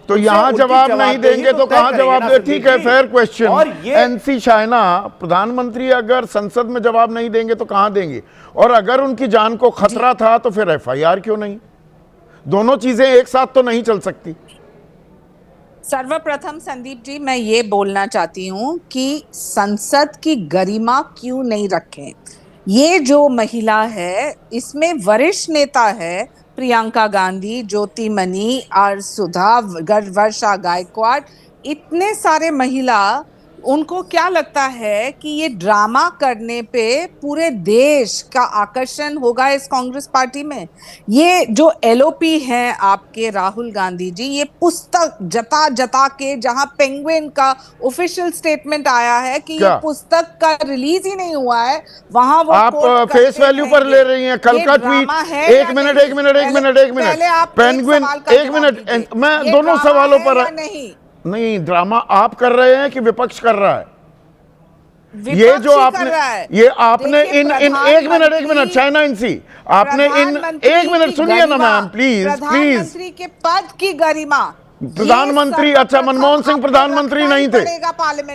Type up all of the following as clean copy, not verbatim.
तो यहाँ जवाब नहीं देंगे तो कहाँ जवाब दे? ठीक है, फेयर क्वेश्चन। और एनसी चाइना प्रधानमंत्री अगर संसद में जवाब नहीं देंगे तो कहाँ देंगे? और अगर उनकी जान को खतरा था तो फिर एफआईआर क्यों नहीं? दोनों चीजें एक साथ तो नहीं चल सकती। सर्वप्रथम संदीप जी, मैं ये बोलना चाहती हूँ कि संसद की गरिमा क्यों नहीं रखें। ये जो महिला है इसमें वरिष्ठ नेता है प्रियंका गांधी, ज्योतिमणि और सुधा, वर्षा गायकवाड़, इतने सारे महिला। उनको क्या लगता है कि ये ड्रामा करने पे पूरे देश का आकर्षण होगा इस कांग्रेस पार्टी में? ये जो एलओपी हैं आपके राहुल गांधी जी, ये पुस्तक जता जता के, जहां पेंगुइन का ऑफिशियल स्टेटमेंट आया है कि ये पुस्तक का रिलीज ही नहीं हुआ है, वहां वो आप फेस वैल्यू पर ले रही हैं। कल का ट्वीट, एक मिनट पेंगुइन, एक मिनट, मैं दोनों सवालों पर नहीं, ड्रामा आप कर रहे हैं कि विपक्ष कर रहा है? ये जो आपने, ये आपने इन एक मिनट चाइना इनसी, आपने इन, एक मिनट सुनिए ना मैम, प्लीज। प्रधानमंत्री के पद की गरिमा, प्रधानमंत्री, अच्छा मनमोहन सिंह प्रधानमंत्री नहीं थे?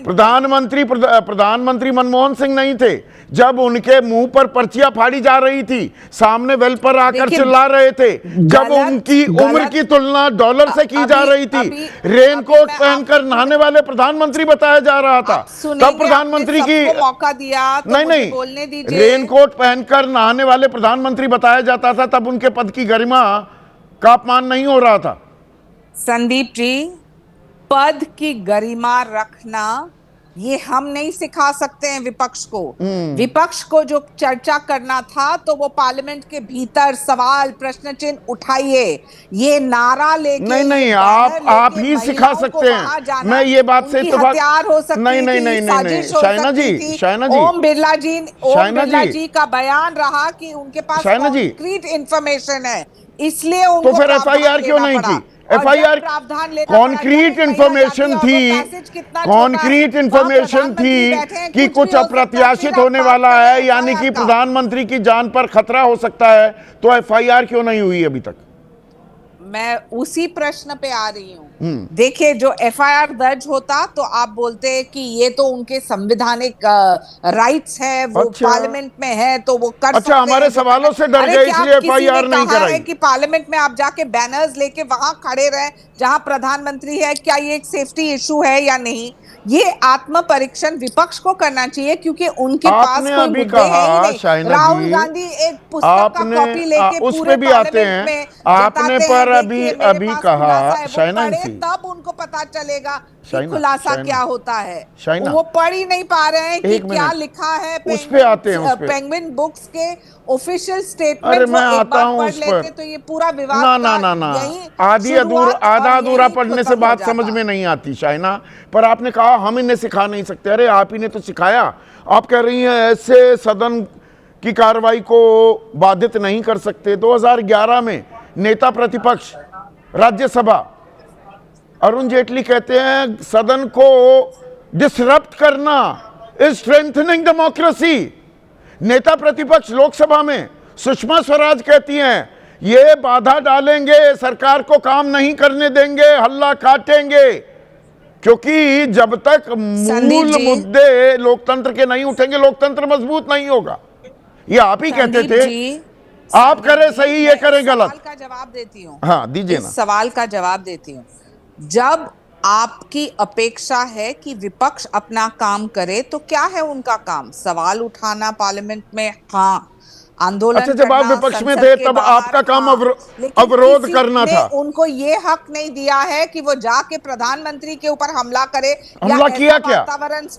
प्रधानमंत्री मनमोहन सिंह नहीं थे जब उनके मुंह पर पर्चियां फाड़ी जा रही थी, सामने वेल पर आकर चिल्ला रहे थे, जब उनकी उम्र की तुलना डॉलर से की जा रही थी, रेनकोट पहनकर नहाने वाले प्रधानमंत्री बताया जा रहा था, तब प्रधानमंत्री की मौका दिया नहीं, रेनकोट पहनकर नहाने वाले प्रधानमंत्री बताया जाता था, तब उनके पद की गरिमा का अपमान नहीं हो रहा था। संदीप जी, पद की गरिमा रखना ये हम नहीं सिखा सकते हैं विपक्ष को। विपक्ष को जो चर्चा करना था तो वो पार्लियामेंट के भीतर सवाल प्रश्न चिन्ह उठाइए, ये नारा लेके नहीं, आप ही सिखा सकते हैं। मैं ये बात से हथियार हो सकती नहीं, शाइना जी, ओम बिरला जी का बयान रहा कि उनके पास कंक्रीट इंफॉर्मेशन है, इसलिए उनको तो फिर एफआईआर क्यों नहीं की? एफआईआर कॉन्क्रीट इंफॉर्मेशन थी कि कुछ अप्रत्याशित होने वाला है, यानी कि प्रधानमंत्री की जान पर खतरा हो सकता है, तो एफआईआर क्यों नहीं हुई अभी तक? मैं उसी प्रश्न पे आ रही हूँ। देखिए, जो एफआईआर दर्ज होता तो आप बोलते कि ये तो उनके संवैधानिक राइट्स है, वो पार्लियामेंट में है तो वो कर सकते हैं। हमारे सवालों से डर गए इसलिए एफआईआर नहीं कराई? कि पार्लियामेंट में आप जाके बैनर्स लेके वहां खड़े रहे जहां प्रधानमंत्री है, क्या ये एक सेफ्टी इशू है या नहीं? ये आत्म परीक्षण विपक्ष को करना चाहिए, क्योंकि उनके पास कोई मुद्दे हैं ही नहीं। राहुल गांधी एक पुस्तक का कॉपी लेके पूरे पार्लियामेंट में आपने पर अभी कहा शाइना, तब उनको पता चलेगा कि खुलासा क्या होता है। वो पढ़ ही नहीं पा रहे हैं कि क्या लिखा है उस पे आते हैं, पेंगुइन बुक्स के ऑफिशियल स्टेटमेंट। अरे मैं आता हूं उस पर, तो ये पूरा विवाद ना आधा अधूरा पढ़ने से बात समझ में नहीं आती शाइना। पर आपने कहा हम इन्हें सिखा नहीं सकते, अरे आप ही ने तो सिखाया। आप कह रही हैं ऐसे सदन की कार्रवाई को बाधित नहीं कर सकते। 2011 में नेता प्रतिपक्ष राज्यसभा अरुण जेटली कहते हैं सदन को डिसरप्ट करना इज स्ट्रेंथनिंग डेमोक्रेसी। नेता प्रतिपक्ष लोकसभा में सुषमा स्वराज कहती हैं ये बाधा डालेंगे, सरकार को काम नहीं करने देंगे, हल्ला काटेंगे, क्योंकि जब तक मूल मुद्दे लोकतंत्र के नहीं उठेंगे लोकतंत्र मजबूत नहीं होगा। ये आप ही कहते थे। आप करें सही, ये करें गलत। सवाल का जवाब देती हूँ। हाँ दीजिए ना। सवाल का जवाब देती हूँ। जब आपकी अपेक्षा है कि विपक्ष अपना काम करे तो क्या है उनका काम? सवाल उठाना पार्लियामेंट में, हाँ, आंदोलन। अच्छा, जब आप विपक्ष में थे तब आपका काम अवरोध करना था। उनको ये हक नहीं दिया है कि वो जाके प्रधानमंत्री के ऊपर हमला करे। हमला किया क्या?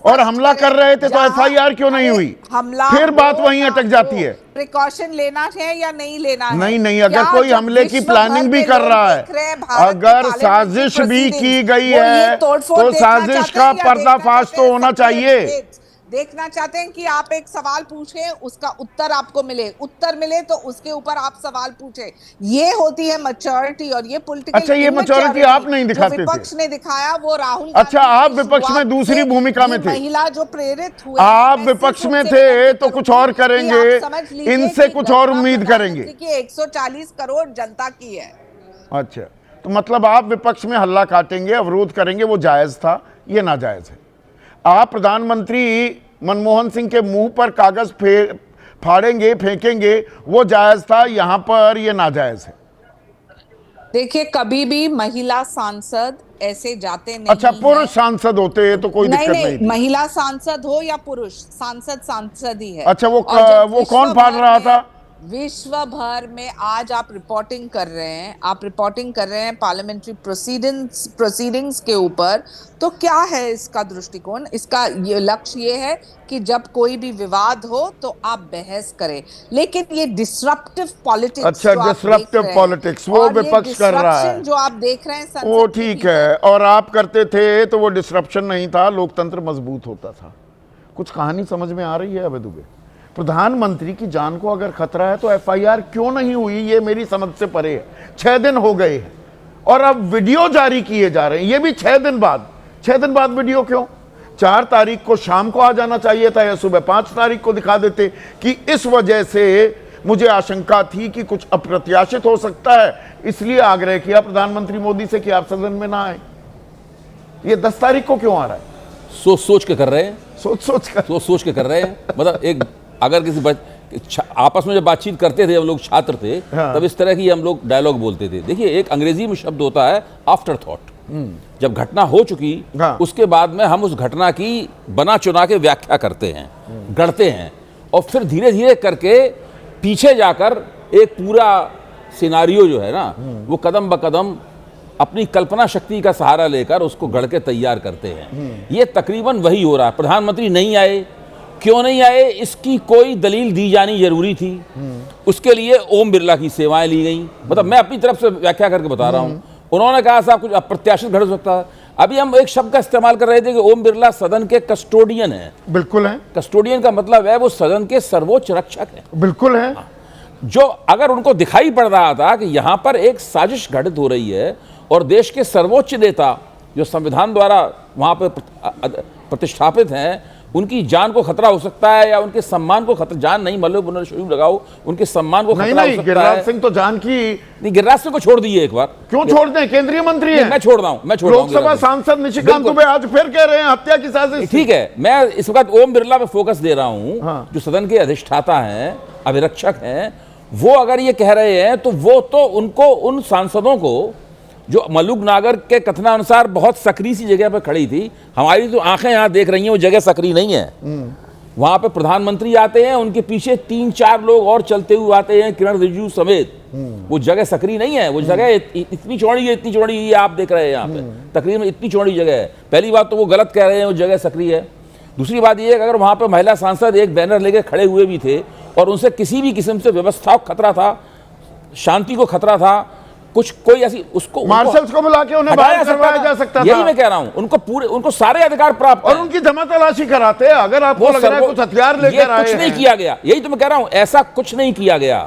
और हमला कर रहे थे तो एफआईआर क्यों नहीं हुई? हमला, फिर बात वहीं अटक जाती है। प्रिकॉशन लेना है या नहीं लेना है? नहीं, अगर कोई हमले की प्लानिंग भी कर रहा है, अगर साजिश भी की गई है तो साजिश का पर्दाफाश तो होना चाहिए। देखना चाहते हैं कि आप एक सवाल पूछें, उसका उत्तर आपको मिले, उत्तर मिले तो उसके ऊपर आप सवाल पूछें। ये होती है मैच्योरिटी और ये पॉलिटिकल। अच्छा, ये मैच्योरिटी आप नहीं दिखाते थे, विपक्ष ने दिखाया, वो राहुल। अच्छा, आप विपक्ष में दूसरी भूमिका में थे। महिला जो प्रेरित हुए, आप विपक्ष में थे तो कुछ और करेंगे, इनसे कुछ और उम्मीद करेंगे। 140 करोड़ जनता की है। अच्छा, तो मतलब आप विपक्ष में हल्ला काटेंगे, अवरोध करेंगे, वो जायज था, ये नाजायज है। आप प्रधानमंत्री मनमोहन सिंह के मुंह पर कागज फाड़ेंगे, फेंकेंगे, वो जायज था, यहां पर ये नाजायज है। देखिए, कभी भी महिला सांसद ऐसे जाते नहीं। अच्छा, पुरुष सांसद होते तो कोई दिक्कत नहीं थी। महिला सांसद हो या पुरुष सांसद, सांसद ही है। अच्छा, वो कौन फाड़ रहा था? विश्व भर में आज आप रिपोर्टिंग कर रहे हैं पार्लियामेंट्री प्रोसीडिंग्स के ऊपर। तो क्या है इसका दृष्टिकोण? इसका ये लक्ष्य ये है कि जब कोई भी विवाद हो तो आप बहस करें, लेकिन ये डिसरप्टिव पॉलिटिक्स, अच्छा, डिसरप्टिव पॉलिटिक्स वो विपक्ष कर रहा है, जो आप देख रहे हैं वो ठीक है, और आप करते थे तो वो डिसरप्शन नहीं था, लोकतंत्र मजबूत होता था। कुछ कहानी समझ में आ रही है अभय दुबे? प्रधानमंत्री की जान को अगर खतरा है तो एफआईआर क्यों नहीं हुई, ये मेरी समझ से परे है। 6 दिन हो गए और अब वीडियो जारी किए जा रहे हैं, ये भी 6 दिन बाद। 6 दिन बाद वीडियो क्यों? 4 तारीख को शाम को आ जाना चाहिए था या सुबह 5 तारीख को दिखा देते कि इस वजह से मुझे आशंका थी कि कुछ अप्रत्याशित हो सकता है, इसलिए आग्रह किया प्रधानमंत्री मोदी से कि आप सदन में ना आए। ये 10 तारीख को क्यों आ रहा है? सोच के कर रहे हैं, सोच के कर रहे हैं। मतलब एक अगर किसी आपस में जब बातचीत करते थे, हम लोग छात्र थे, हाँ। तब इस तरह की हम लोग डायलॉग बोलते थे। देखिए, एक अंग्रेजी में शब्द होता है आफ्टर थॉट। जब घटना हो चुकी, हाँ। उसके बाद में हम उस घटना की बना चुना के व्याख्या करते हैं, गढ़ते हैं, और फिर धीरे धीरे करके पीछे जाकर एक पूरा सिनारियो जो है ना, वो कदम ब कदम अपनी कल्पना शक्ति का सहारा लेकर उसको गढ़ के तैयार करते हैं। ये तकरीबन वही हो रहा है। प्रधानमंत्री नहीं आए, क्यों नहीं आए, इसकी कोई दलील दी जानी जरूरी थी। उसके लिए ओम बिरला की सेवाएं ली गई। मतलब मैं अपनी तरफ से व्याख्या करके बता रहा हूं। उन्होंने कहा साहब कुछ अप्रत्याशित घट सकता है। अभी हम एक शब्द का इस्तेमाल कर रहे थे कि ओम बिरला सदन के कस्टोडियन है। बिल्कुल है। कस्टोडियन का मतलब है वो सदन के सर्वोच्च रक्षक है। बिल्कुल है। जो अगर उनको दिखाई पड़ रहा था कि यहां पर एक साजिश घटित हो रही है और देश के सर्वोच्च नेता जो संविधान द्वारा वहां पर प्रतिष्ठापित हैं, उनकी जान को खतरा हो सकता है या उनके सम्मान को खतरा, जान नहीं मतलब शरीफ लगाओ, उनके सम्मान को खतरा हो सकता है। गिरिराज सिंह तो जान की नहीं, गिरिराज सिंह को छोड़ दिए एक बार। क्यों छोड़ दें? केंद्रीय मंत्री है। मैं छोड़ रहा हूं। लोकसभा सांसद निशिकांत दुबे आज फिर कह रहे हैं हत्या की साजिश। ठीक है, मैं इस वक्त ओम बिरला पे फोकस दे रहा हूं। हाँ। जो सदन के अधिष्ठाता हैं, अभिरक्षक हैं, वो अगर ये कह रहे हैं तो वो तो उनको, उन सांसदों को जो मलूक नागर के कथनानुसार बहुत सक्रिय सी जगह पर खड़ी थी, हमारी तो आंखें यहां देख रही हैं वो जगह सक्रिय नहीं है। वहां पे प्रधानमंत्री आते हैं, उनके पीछे 3-4 लोग और चलते हुए आते हैं, किरण रिजिजू समेत। वो जगह सक्रिय नहीं है। वो जगह इतनी चौड़ी है, इतनी चौड़ी है, आप देख रहे हैं यहाँ पे तकरीबन इतनी चौड़ी जगह है। पहली बात तो वो गलत कह रहे हैं, वो जगह सक्रिय है। दूसरी बात ये है कि अगर वहां पर महिला सांसद एक बैनर लेके खड़े हुए भी थे और उनसे किसी भी किस्म से व्यवस्था को खतरा था, शांति को खतरा था, कुछ कोई ऐसी उसको मार्शल्स को बुला के उन्हें बाहर करवाया जा सकता था। यही मैं कह रहा हूं, उनको सारे अधिकार प्राप्त और उनकी जमा तलाशी कराते। अगर आपको लग रहा है कुछ हथियार लेकर आए, कुछ नहीं किया गया। यही तो मैं कह रहा हूं, ऐसा कुछ नहीं किया गया।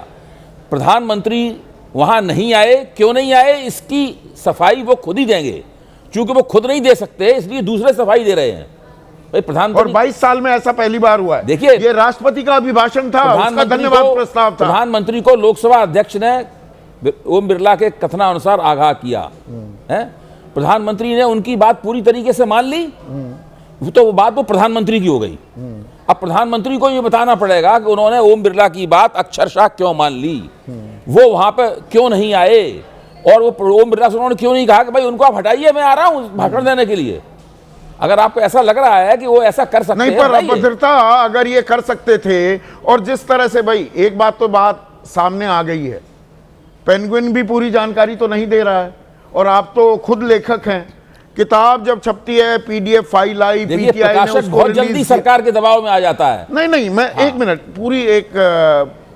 प्रधानमंत्री वहां नहीं आए, क्यों नहीं आए, इसकी सफाई वो खुद ही देंगे। चूंकि वो खुद नहीं दे सकते, इसलिए दूसरे सफाई दे रहे हैं। और 22 साल में ऐसा पहली बार हुआ है। देखिए, ये राष्ट्रपति का अभिभाषण था, उसका धन्यवाद प्रस्ताव था। प्रधानमंत्री को लोकसभा अध्यक्ष ने ओम बिरला के कथनानुसार आगाह किया है। प्रधानमंत्री ने उनकी बात पूरी तरीके से मान ली, तो वो बात वो प्रधानमंत्री की हो गई। अब प्रधानमंत्री को ये बताना पड़ेगा कि उन्होंने ओम बिरला की बात अक्षरशः क्यों मान ली, वो वहां पे क्यों नहीं आए, और वो ओम बिरला से उन्होंने क्यों नहीं कहा कि भाई उनको आप हटाइए, मैं आ रहा हूं भाषण देने के लिए। अगर आपको ऐसा लग रहा है कि वो ऐसा कर सकते नहीं, पर अभद्रता अगर ये कर सकते थे, और जिस तरह से, भाई एक बात तो बात सामने आ गई है, पेंगुइन भी पूरी जानकारी तो नहीं दे रहा है, और आप तो खुद लेखक हैं। किताब जब छपती है, पीडीएफ फाइल आई, पीटीआई ने उसको बहुत जल्दी सरकार के दबाव में आ जाता है। नहीं, मैं एक मिनट, पूरी एक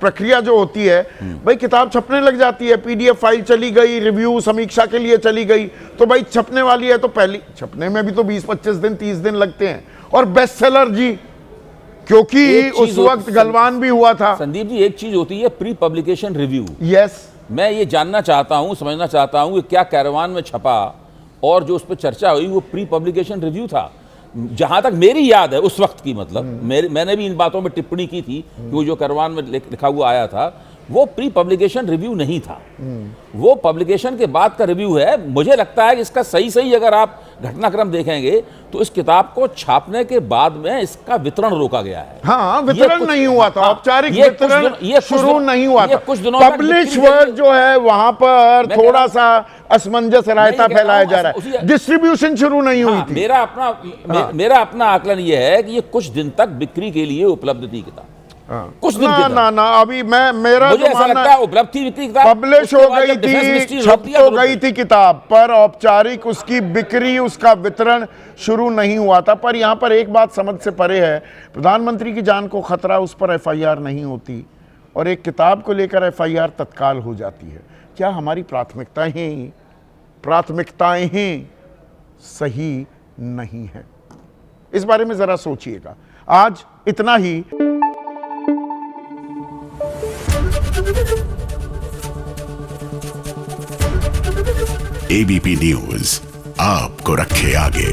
प्रक्रिया जो होती है, भाई किताब छपने लग जाती है, पीडीएफ फाइल चली गई, रिव्यू समीक्षा के लिए चली गई, तो भाई छपने वाली है तो पहली छपने में भी तो 20-25 दिन 30 दिन लगते हैं। और बेस्ट सेलर जी, क्योंकि उस वक्त गलवान भी हुआ था। संदीप जी, एक चीज होती है प्री पब्लिकेशन रिव्यू। यस, मैं ये जानना चाहता हूं, समझना चाहता हूं कि क्या कैरवान में छपा और जो उस पर चर्चा हुई वो प्री पब्लिकेशन रिव्यू था। जहां तक मेरी याद है उस वक्त की, मतलब मैंने भी इन बातों में टिप्पणी की थी कि वो जो कैरवान में लिखा हुआ आया था, वो प्री पब्लिकेशन रिव्यू नहीं था, वो पब्लिकेशन के बाद का रिव्यू है। मुझे लगता है कि इसका सही अगर आप घटनाक्रम देखेंगे तो इस किताब को छापने के बाद में इसका वितरण रोका गया है। हाँ, वितरण नहीं हुआ था, औपचारिक वितरण शुरू नहीं हुआ था। कुछ दिनों पब्लिश वर्ड जो है वहां पर थोड़ा सा असमंजस रायता फैलाया जा रहा है, डिस्ट्रीब्यूशन शुरू नहीं हुई थी। मेरा अपना आकलन यह है कि ये कुछ दिन तक बिक्री के लिए उपलब्ध थी किताब। कुछ दिन ना अभी मेरा मुझे ऐसा लगता है उपलब्ध थी बिक्री किताब, पब्लिश हो गई थी, छप तो गई थी किताब, पर औपचारिक उसकी बिक्री, उसका वितरण शुरू नहीं हुआ था। पर यहाँ पर एक बात समझ से परे है, प्रधानमंत्री की जान को खतरा, उस पर एफआईआर नहीं होती और एक किताब को लेकर एफआईआर तत्काल हो जाती है। क्या हमारी प्राथमिकताएं ही सही नहीं है? इस बारे में जरा सोचिएगा। आज इतना ही। एबीपी न्यूज आपको रखे आगे।